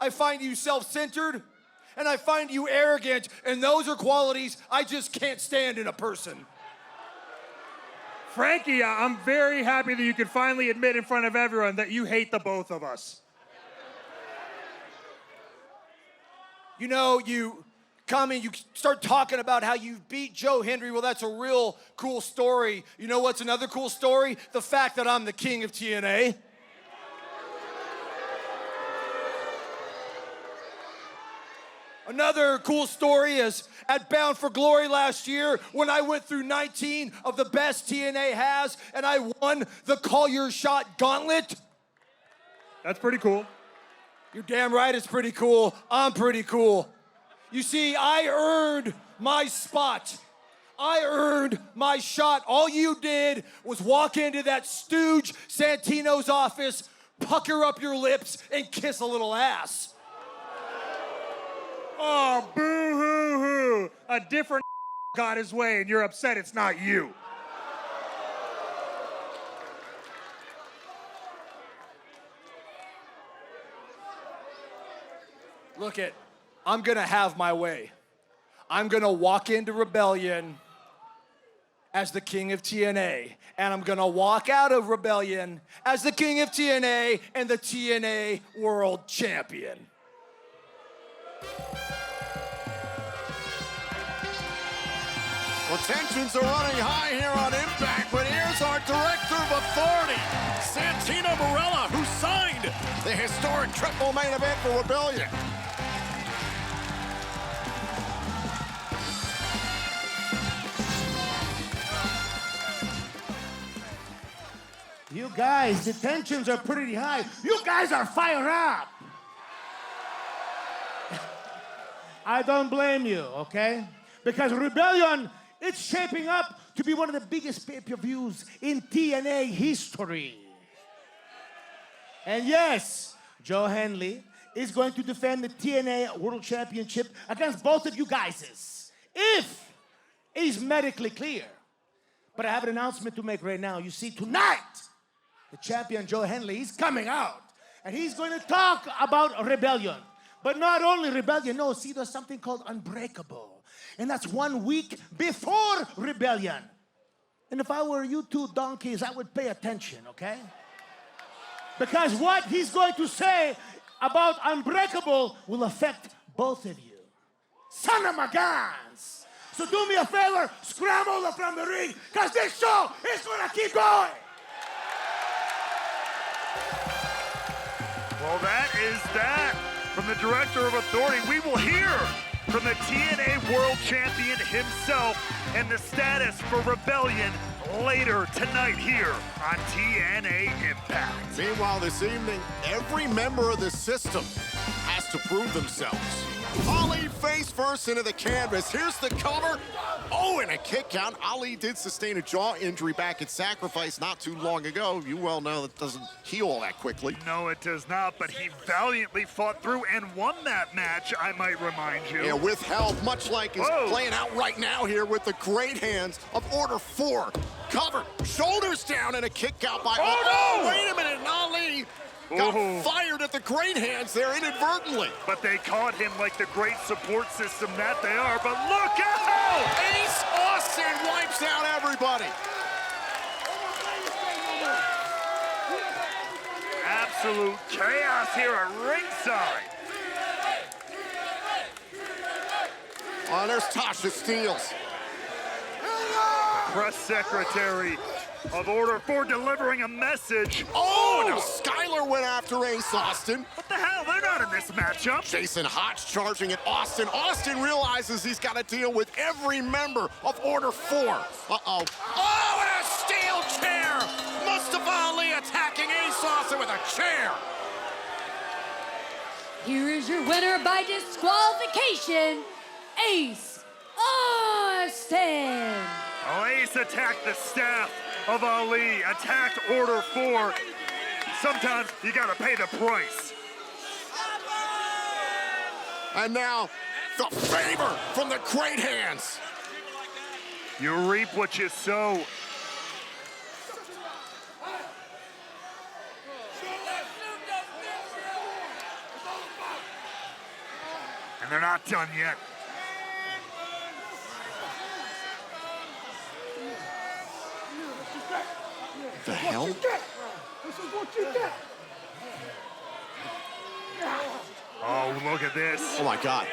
I find you self-centered, and I find you arrogant, and those are qualities I just can't stand in a person. Frankie, I'm very happy that you could finally admit in front of everyone that you hate the both of us. You know, you come and you start talking about how you beat Joe Hendry. Well, that's a real cool story. You know what's another cool story? The fact that I'm the king of TNA. Another cool story is at Bound for Glory last year when I went through 19 of the best TNA has and I won the Call Your Shot Gauntlet. That's pretty cool. You're damn right it's pretty cool. I'm pretty cool. You see, I earned my spot. I earned my shot. All you did was walk into that stooge Santino's office, pucker up your lips, and kiss a little ass. Oh, boo-hoo-hoo. A different got his way and you're upset it's not you. Look it, I'm gonna have my way. I'm gonna walk into Rebellion as the king of TNA, and I'm gonna walk out of Rebellion as the king of TNA and the TNA World Champion. Well, tensions are running high here on Impact, but here's our Director of Authority, Santino Marella, who signed the historic triple main event for Rebellion. You guys, the tensions are pretty high. You guys are fired up. I don't blame you, okay? Because Rebellion, it's shaping up to be one of the biggest pay-per-views in TNA history. And yes, Joe Hendry is going to defend the TNA World Championship against both of you guys, if he's medically clear. But I have an announcement to make right now. You see, tonight, the champion Joe Hendry, he's coming out, and he's going to talk about Rebellion. But not only Rebellion, no, see, there's something called Unbreakable. And that's 1 week before Rebellion. And if I were you two donkeys, I would pay attention, okay? Because what he's going to say about Unbreakable will affect both of you. Son of a guns! So do me a favor, scramble from the ring, because this show is going to keep going! Well, that is that. From the Director of Authority, we will hear from the TNA World Champion himself and the status for Rebellion later tonight here on TNA Impact. Meanwhile, this evening, every member of the system has to prove themselves. Ali face first into the canvas. Here's the cover. Oh, and a kick out. Ali did sustain a jaw injury back at Sacrifice not too long ago. You well know that doesn't heal all that quickly. No, it does not, but he valiantly fought through and won that match, I might remind you. Yeah, with help, much like is playing out right now here with the great hands of Order 4. Cover, shoulders down, and a kick out by... Oh, no! Wait a minute, and Ali got fired at the great hands there inadvertently. But they caught him like the great support system that they are, but look out! Ace Austin wipes out everybody. Absolute chaos here at ringside. Oh, there's Tasha Steelz. Press secretary of Order 4 delivering a message. Oh, now Skyler went after Ace Austin. What the hell? They're not in this matchup. Jason Hotch charging at Austin. Austin realizes he's got to deal with every member of Order 4. Uh-oh. Oh, and a steel chair! Mustafa Ali attacking Ace Austin with a chair. Here is your winner by disqualification, Ace Austin. Ace attacked the staff of Ali, attacked Order 4. Sometimes you gotta pay the price. And now, the favor from the great hands. You reap what you sow. And they're not done yet. The hell? Oh, look at this. Oh my God.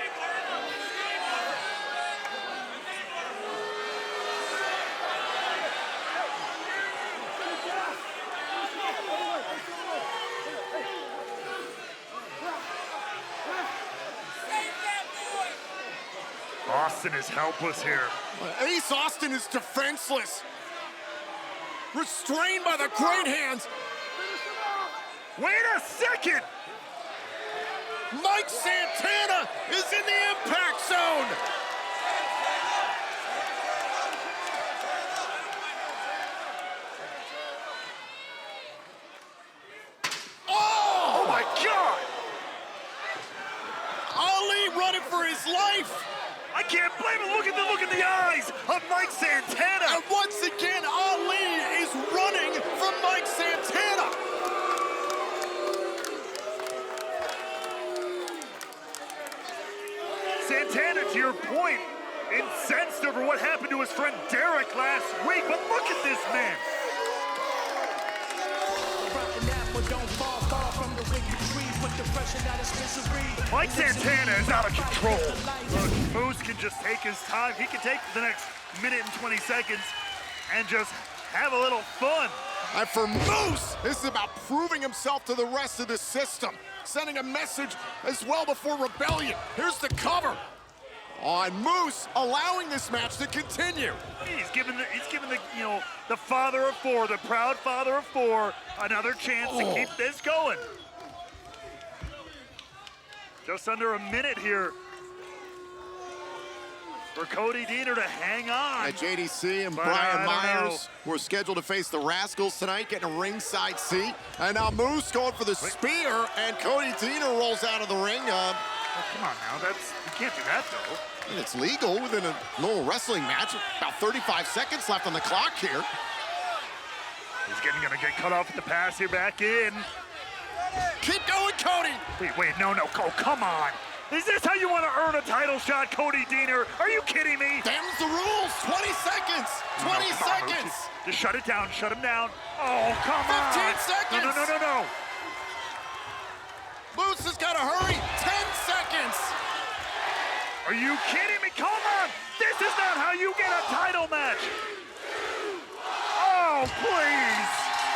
Austin is helpless here. Ace Austin is defenseless. Restrained by the great hands. Wait a second! Mike Santana is in the impact zone. Oh my God! Ali running for his life. I can't blame him. Look at the eyes of Mike Santana. And once again, Ali is running from Mike Santana. Santana, to your point, incensed over what happened to his friend Derek last week. But look at this man. Mike Santana is out of control. Look, Moose can just take his time. He can take the next minute and 20 seconds and just have a little fun. And for Moose, this is about proving himself to the rest of the system, sending a message as well before Rebellion. Here's the cover on Moose, allowing this match to continue. He's given the the father of four, the proud father of four, another chance to keep this going. Just under a minute here for Cody Deaner to hang on. JDC and But Brian I don't Myers were scheduled to face the Rascals tonight, getting a ringside seat. And now Moose going for the spear, and Cody Deaner rolls out of the ring. Oh, come on now, you can't do that though. And it's legal within a normal wrestling match. About 35 seconds left on the clock here. He's gonna get cut off at the pass here, back in. Keep going, Cody. Wait, no, oh, come on. Is this how you want to earn a title shot, Cody Deaner? Are you kidding me? Them's the rules. 20 seconds. 20 seconds. Just shut it down, shut him down. Oh, come 15 on. seconds. No. Moose has got to hurry. 10 seconds. Are you kidding me? Come on. This is not how you get a title match. Oh, please.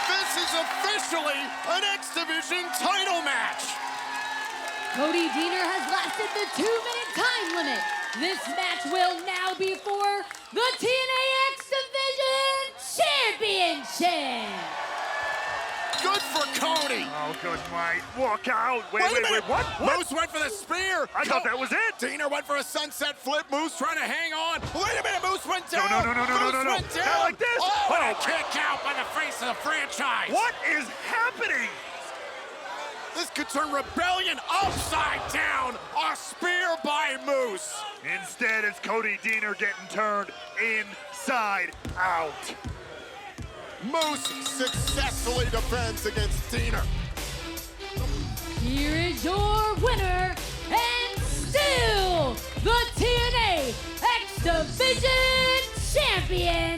This is officially an X Division title match. Cody Deaner has lasted the 2-minute time limit. This match will now be for the TNA X Division Championship. Good for Cody. Oh, good night. Walk out. Wait a minute. What? Moose went for the spear. I thought that was it. Deaner went for a sunset flip. Moose trying to hang on. Wait a minute. Moose went down. No. Moose went down. Not like this. Oh, and a kick out by the face of the franchise. What is happening? This could turn Rebellion upside down. A spear by Moose. Instead, it's Cody Deaner getting turned inside out. Moose successfully defends against Deaner. Here is your winner and still the TNA X Division Champion,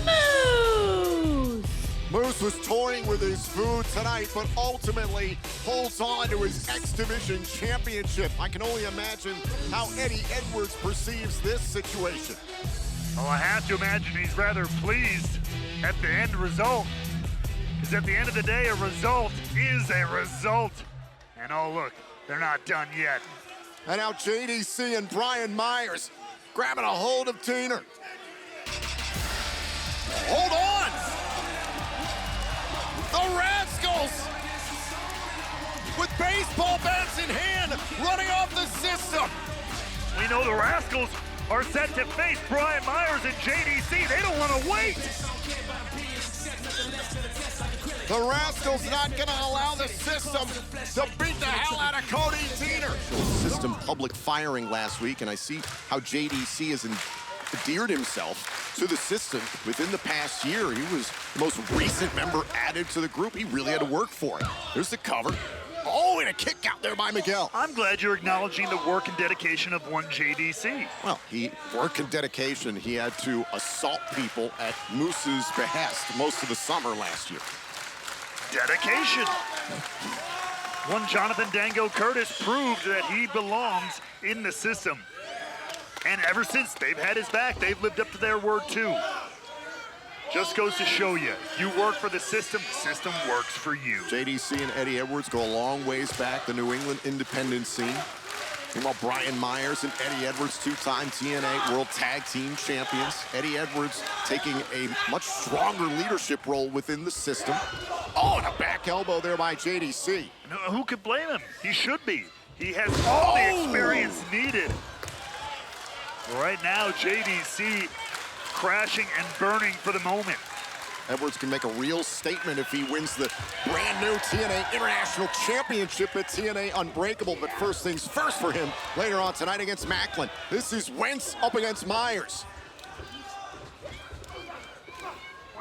Moose. Moose was toying with his food tonight, but ultimately holds on to his X Division Championship. I can only imagine how Eddie Edwards perceives this situation. Well, I have to imagine he's rather pleased at the end result. Because at the end of the day, a result is a result. And oh, look, they're not done yet. And now JDC and Brian Myers grabbing a hold of Deaner. Hold on! The Rascals, with baseball bats in hand, running off the system. We know the Rascals are set to face Brian Myers and JDC. They don't want to wait. The Rascals not going to allow the system to beat the hell out of Cody Deaner. System public firing last week, and I see how JDC has endeared himself to the system within the past year. He was the most recent member added to the group. He really had to work for it. There's the cover. Oh, and a kick out there by Miguel. I'm glad you're acknowledging the work and dedication of one JDC. Well, work and dedication. He had to assault people at Moose's behest most of the summer last year. Dedication. One Jonathan Dango Curtis proved that he belongs in the system. And ever since they've had his back, they've lived up to their word too. Just goes to show you, you work for the system works for you. JDC and Eddie Edwards go a long ways back, the New England independent scene. Meanwhile, Brian Myers and Eddie Edwards, two-time TNA World Tag Team Champions. Eddie Edwards taking a much stronger leadership role within the system. Oh, and a back elbow there by JDC. No, who could blame him? He should be. He has all the experience needed. Right now, JDC crashing and burning for the moment. Edwards can make a real statement if he wins the brand new TNA International Championship at TNA Unbreakable. But first things first for him later on tonight against Macklin. This is Wentz up against Myers.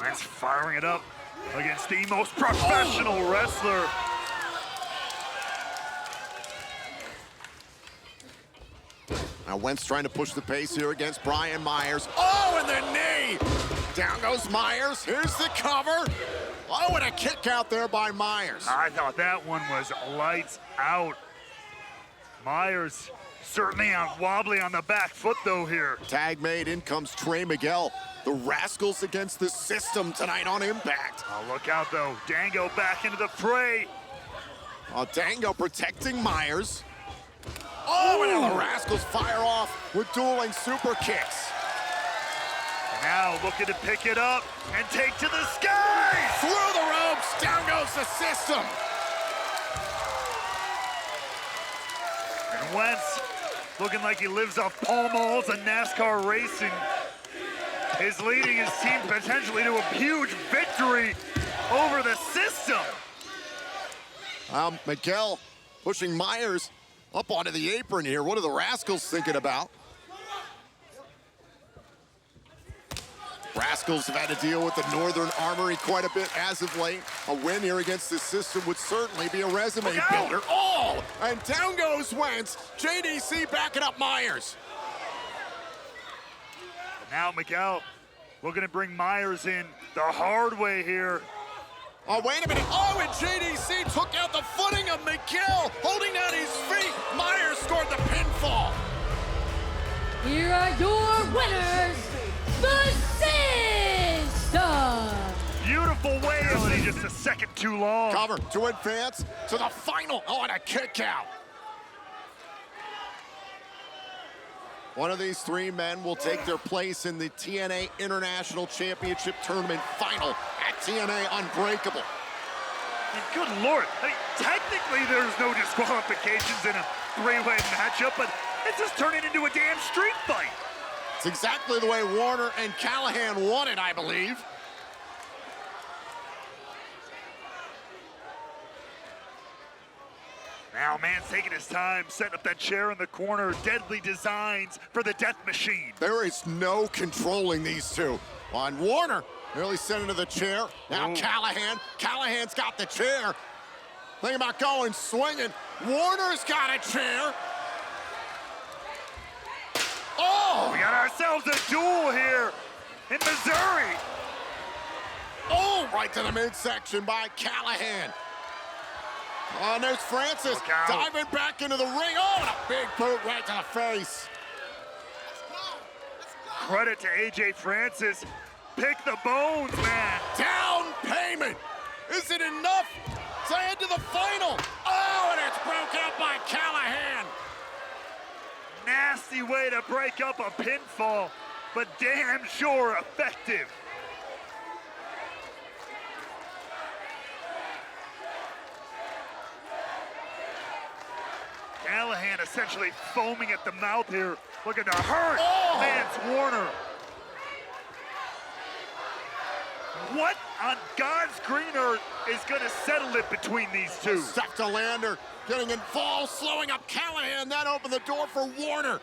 Wentz firing it up against the most professional wrestler. Now Wentz trying to push the pace here against Brian Myers. Oh, and the knee! Down goes Myers. Here's the cover. Oh, and a kick out there by Myers. I thought that one was lights out. Myers certainly wobbly on the back foot though here. Tag made, in comes Trey Miguel. The Rascals against the system tonight on Impact. Oh, look out though. Dango back into the fray. Dango protecting Myers. Oh, and now the Rascals fire off with dueling super kicks. Now looking to pick it up and take to the sky. Through the ropes, down goes the system. And Wentz looking like he lives off Pall Malls and NASCAR racing. Is leading his team potentially to a huge victory over the system. Miguel pushing Myers up onto the apron here. What are the Rascals thinking about? Rascals have had to deal with the Northern Armory quite a bit as of late. A win here against the system would certainly be a resume builder. Oh, and down goes Wentz. JDC backing up Myers. Now Miguel looking to bring Myers in the hard way here. Oh, wait a minute. Oh, and JDC took out the footing of Miguel, holding down his feet. Myers scored the pinfall. Here are your winners, the System. Beautiful way, only just a second too long. Cover to advance to the final. Oh, and a kick out. One of these three men will take their place in the TNA International Championship Tournament final at TNA Unbreakable. And good Lord, I mean, technically there's no disqualifications in a three-way matchup, but it's just turning into a damn street fight. It's exactly the way Warner and Callahan won it, I believe. Now man's taking his time, setting up that chair in the corner, deadly designs for the death machine. There is no controlling these two. On Warner, nearly sent into the chair. Now Callahan. Callahan's got the chair. Thinking about going swinging. Warner's got a chair. Oh! We got ourselves a duel here in Missouri. Oh, right to the midsection by Callahan. Oh, and there's Francis diving back into the ring. Oh, and a big boot right to the face. Credit to AJ Francis. Pick the bones, man. Down payment. Is it enough to head to the final? Oh, and it's broken up by Callahan. Nasty way to break up a pinfall, but damn sure effective. Callahan essentially foaming at the mouth here, looking to hurt Vance Warner. What on God's green earth is going to settle it between these two? Step to Lander, getting involved, slowing up Callahan. That opened the door for Warner.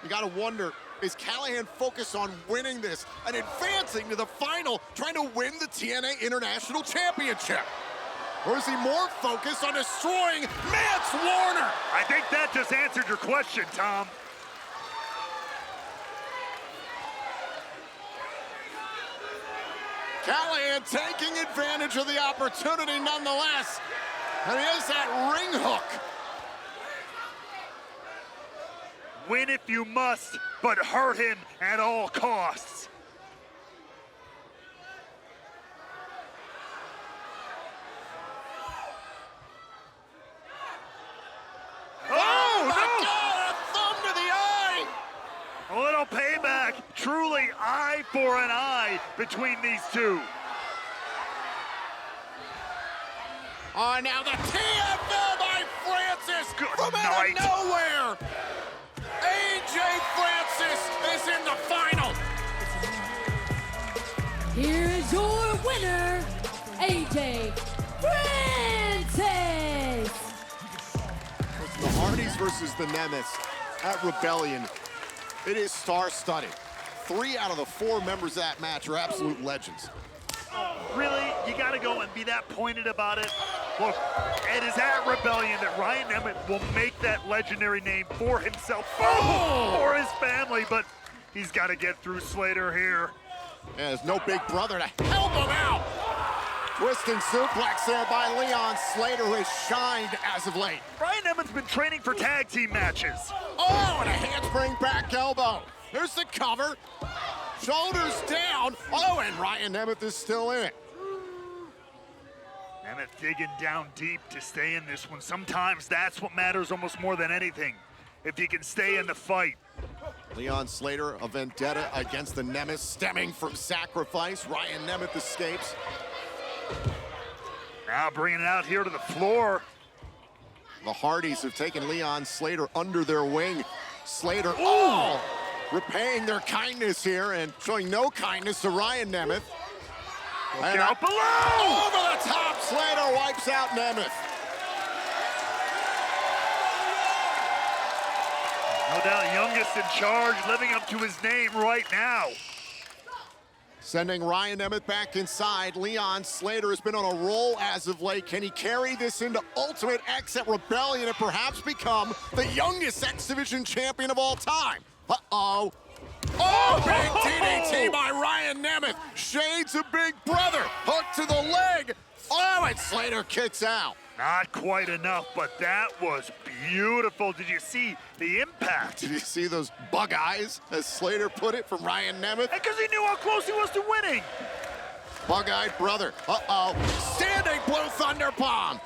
You got to wonder, is Callahan focused on winning this and advancing to the final, trying to win the TNA International Championship? Or is he more focused on destroying Mance Warner? I think that just answered your question, Tom. Callahan taking advantage of the opportunity nonetheless. And he has that ring hook. Win if you must, but hurt him at all costs. Oh my God, a thumb to the eye! A little payback, truly eye for an eye between these two. Oh, now the TFL by Francis Good from out night. of nowhere. AJ Francis is in the final. Here is your winner, AJ Francis. The Hardys versus the Nemeth at Rebellion. It is star-studded. 3 out of the 4 members of that match are absolute legends. Really? You got to go and be that pointed about it? Look, it is at Rebellion that Ryan Nemeth will make that legendary name for himself, for his family, but he's got to get through Slater here. Yeah, there's no big brother to help him out. Twisting suplex there by Leon Slater, who has shined as of late. Ryan Nemeth's been training for tag team matches. Oh, and a handspring back elbow. Here's the cover. Shoulders down. Oh, and Ryan Nemeth is still in it. Nemeth digging down deep to stay in this one. Sometimes that's what matters almost more than anything, if you can stay in the fight. Leon Slater, a vendetta against the Nemeth, stemming from sacrifice. Ryan Nemeth escapes. Now bringing it out here to the floor. The Hardys have taken Leon Slater under their wing. Slater, repaying their kindness here and showing no kindness to Ryan Nemeth. Look out below! Over the top, Slater wipes out Nemeth. No doubt youngest in charge, living up to his name right now. Sending Ryan Nemeth back inside. Leon Slater has been on a roll as of late. Can he carry this into Ultimate X at Rebellion and perhaps become the youngest X Division champion of all time? Uh-oh. Oh, big DDT by Ryan Nemeth. Shades of Big Brother. Hook to the leg. Oh, and Slater kicks out. Not quite enough, but that was beautiful. Did you see the impact? Did you see those bug eyes, as Slater put it, from Ryan Nemeth? Because he knew how close he was to winning. Bug-eyed brother. Uh-oh. Standing Blue Thunder Bomb.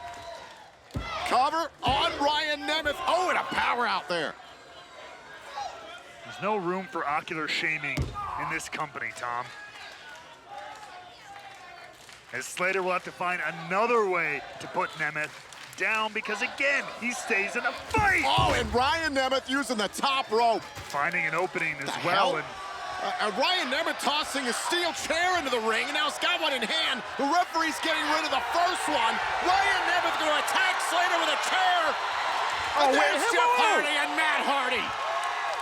Cover on Ryan Nemeth. Oh, and a power out there. There's no room for ocular shaming in this company, Tom. As Slater will have to find another way to put Nemeth down because, again, he stays in a fight. Oh, and Ryan Nemeth using the top rope. Finding an opening as The well. hell? And Ryan Nemeth tossing a steel chair into the ring, and now he's got one in hand. The referee's getting rid of the first one. Ryan Nemeth going to attack Slater with a chair. Oh, wait, there's Jeff Hardy and Matt Hardy.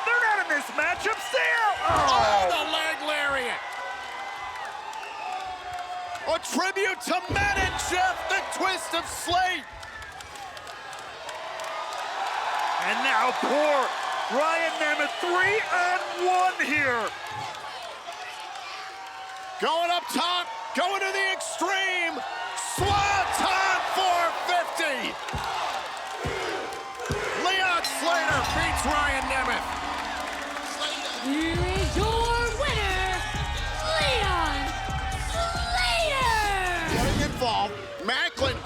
They're not in this matchup. Stay out. Oh, the leg lariat. A tribute to Matt and Jeff, the twist of Slate. And now poor Ryan Nemeth, 3-on-1 here. Going up top, going to the extreme. Swanton 450. Leon Slater beats Ryan Nemeth. Here is your winner, Leon Slater. Getting involved, Macklin,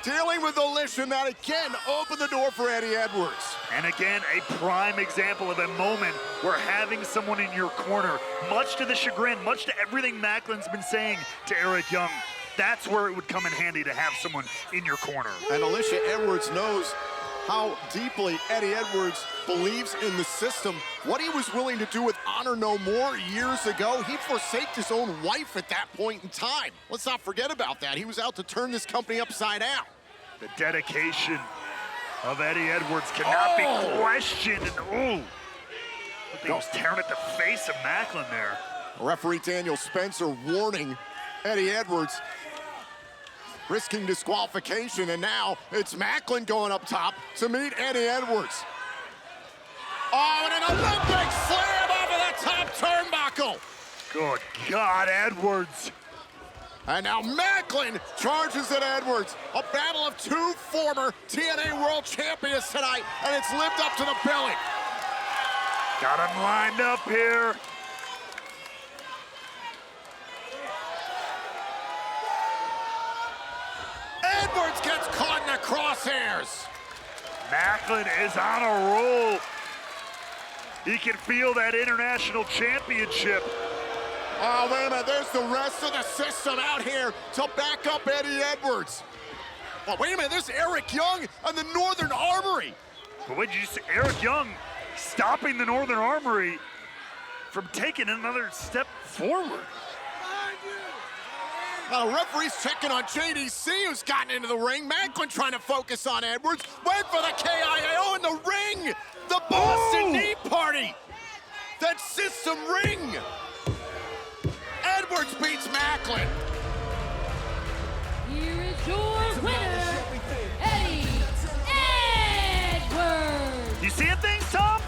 dealing with Alicia, that again opened the door for Eddie Edwards. And again, a prime example of a moment where having someone in your corner, much to the chagrin, much to everything Macklin's been saying to Eric Young, that's where it would come in handy to have someone in your corner. And Alicia Edwards knows how deeply Eddie Edwards believes in the system. What he was willing to do with Honor No More years ago, he forsaked his own wife at that point in time. Let's not forget about that. He was out to turn this company upside down. The dedication of Eddie Edwards cannot be questioned. And he was tearing at the face of Macklin there. Referee Daniel Spencer warning Eddie Edwards. risking disqualification, and now it's Macklin going up top to meet Eddie Edwards. Oh, and an Olympic slam over the top turnbuckle. Good God, Edwards. And now Macklin charges at Edwards. A battle of two former TNA World Champions tonight, and it's lived up to the billing. Got him lined up here. Edwards gets caught in the crosshairs. Macklin is on a roll. He can feel that international championship. Oh, wait a minute, there's the rest of the system out here to back up Eddie Edwards. Oh, wait a minute, there's Eric Young and the Northern Armory. But what did you say? Eric Young stopping the Northern Armory from taking another step forward. Referee's checking on JDC, who's gotten into the ring. Macklin trying to focus on Edwards. Went for the KIO in the ring. The Boston Knee Party. That system ring. Edwards beats Macklin. Here is your winner, Eddie Edwards. You seeing things, Tom?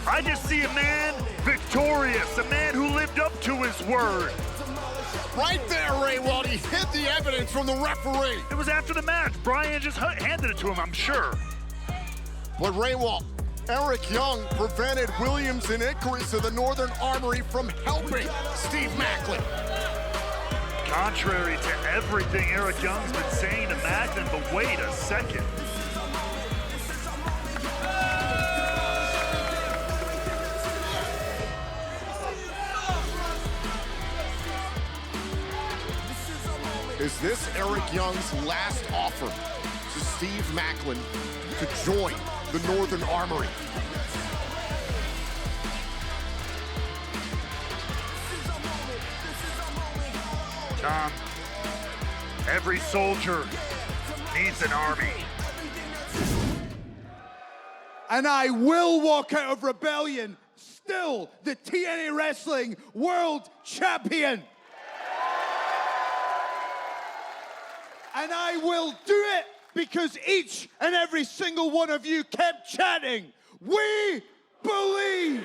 I just see a man victorious, a man who lived up to his word. Right there, Ray Wald. He hid the evidence from the referee. It was after the match. Brian just handed it to him, I'm sure. But Ray Wald, Eric Young prevented Williams and Icarus of the Northern Armory from helping Steve Macklin. Contrary to everything Eric Young's been saying to Macklin, but wait a second. Is this Eric Young's last offer to Steve Macklin to join the Northern Armory? Tom, every soldier needs an army. And I will walk out of Rebellion still the TNA Wrestling World Champion. And I will do it because each and every single one of you kept chanting, "We believe."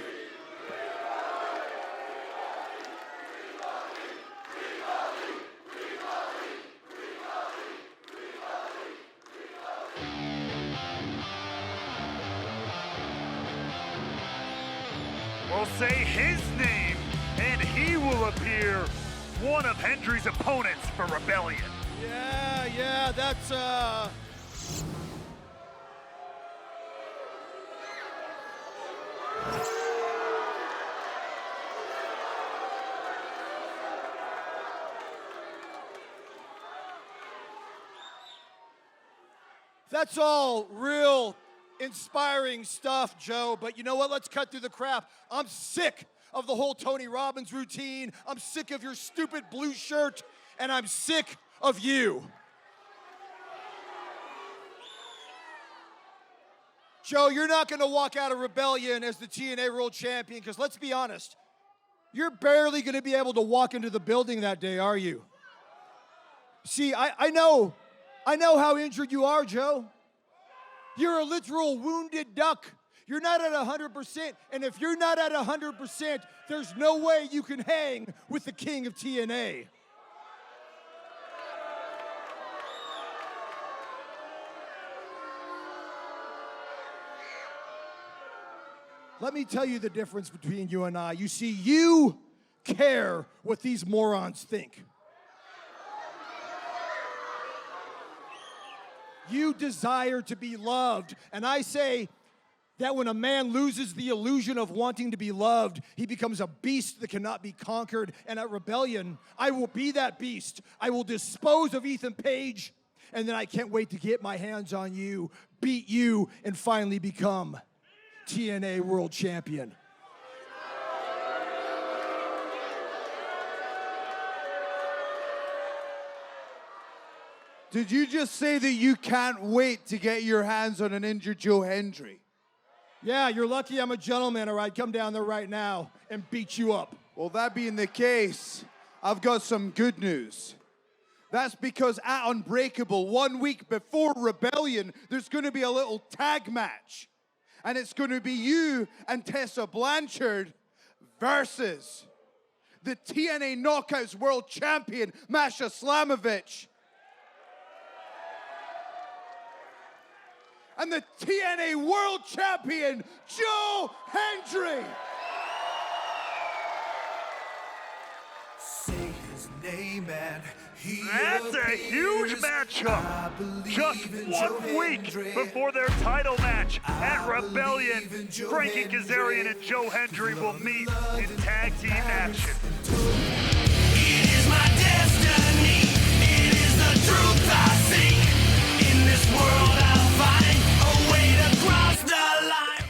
We'll say his name, and he will appear one of Hendry's opponents for Rebellion. Yeah, that's, That's all real inspiring stuff, Joe, but you know what? Let's cut through the crap. I'm sick of the whole Tony Robbins routine. I'm sick of your stupid blue shirt, and I'm sick of you. Joe, you're not gonna walk out of Rebellion as the TNA World Champion, because let's be honest, you're barely gonna be able to walk into the building that day, are you? See, I know how injured you are, Joe. You're a literal wounded duck. You're not at 100%, and if you're not at 100%, there's no way you can hang with the king of TNA. Let me tell you the difference between you and I. You see, you care what these morons think. You desire to be loved. And I say that when a man loses the illusion of wanting to be loved, he becomes a beast that cannot be conquered. And at Rebellion, I will be that beast. I will dispose of Ethan Page, and then I can't wait to get my hands on you, beat you, and finally become TNA World Champion. Did you just say that you can't wait to get your hands on an injured Joe Hendry? Yeah, you're lucky I'm a gentleman, or I'd come down there right now and beat you up. Well, that being the case, I've got some good news. That's because at Unbreakable, 1 week before Rebellion, there's going to be a little tag match. And it's going to be you and Tessa Blanchard versus the TNA Knockouts World Champion, Masha Slamovich. And the TNA World Champion, Joe Hendry. Say his name and That's a huge matchup. Just 1 week before their title match at Rebellion, Frankie Kazarian and Joe Hendry will meet in tag team action. It is my destiny. It is the truth I seek in this world.